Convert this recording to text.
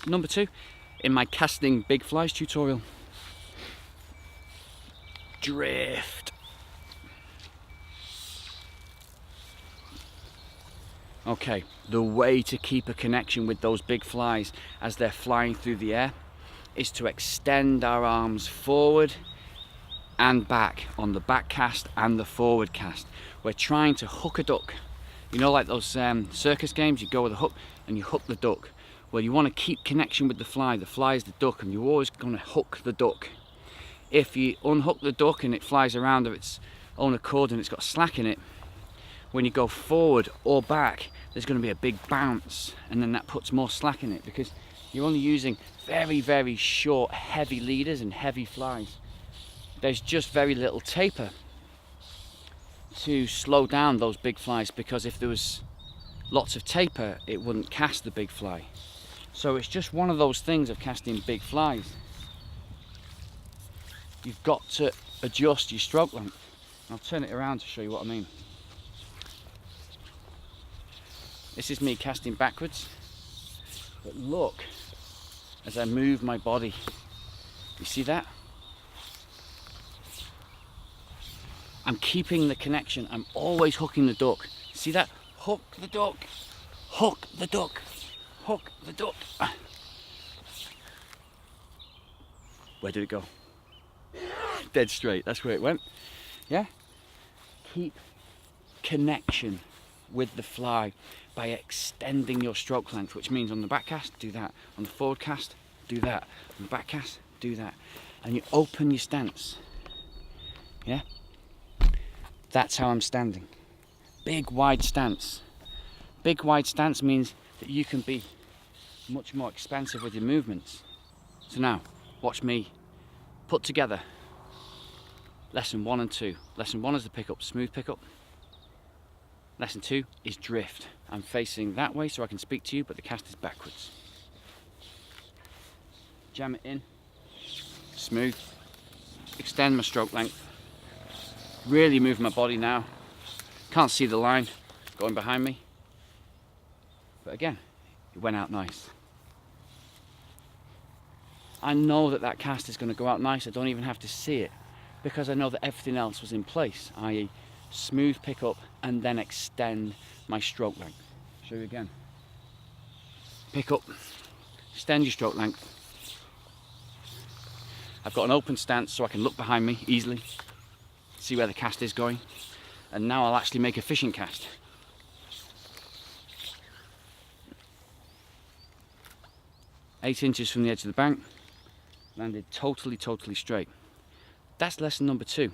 number 2 in my casting big flies tutorial. Drift. Okay, the way to keep a connection with those big flies as they're flying through the air is to extend our arms forward and back on the back cast and the forward cast. We're trying to hook a duck. You know, like those circus games, you go with a hook and you hook the duck. Well, you want to keep connection with the fly. The fly is the duck, and you're always going to hook the duck. If you unhook the duck and it flies around of its own accord and it's got slack in it, when you go forward or back, there's going to be a big bounce, and then that puts more slack in it because you're only using very, very short, heavy leaders and heavy flies. There's just very little taper to slow down those big flies, because if there was lots of taper, it wouldn't cast the big fly. So it's just one of those things of casting big flies. You've got to adjust your stroke length. I'll turn it around to show you what I mean. This is me casting backwards, but look as I move my body. You see that? I'm keeping the connection. I'm always hooking the duck. See that? Hook the duck, hook the duck, hook the duck. Where did it go? Dead straight, that's where it went. Yeah? Keep connection with the fly by extending your stroke length, which means on the back cast, do that. On the forward cast, do that. On the back cast, do that. And you open your stance. Yeah? That's how I'm standing. Big wide stance. Big wide stance means that you can be much more expansive with your movements. So now, watch me put together lesson 1 and 2. Lesson 1 is the pickup, smooth pickup. Lesson 2 is drift. I'm facing that way so I can speak to you, but the cast is backwards. Jam it in, smooth, extend my stroke length, really move my body now. Can't see the line going behind me, but again, it went out nice. I know that that cast is going to go out nice. I don't even have to see it, because I know that everything else was in place, i.e. smooth pick up and then extend my stroke length. Show you again. Pick up, extend your stroke length. I've got an open stance so I can look behind me easily, see where the cast is going, and now I'll actually make a fishing cast. Eight inches from the edge of the bank, landed totally straight. That's lesson number 2.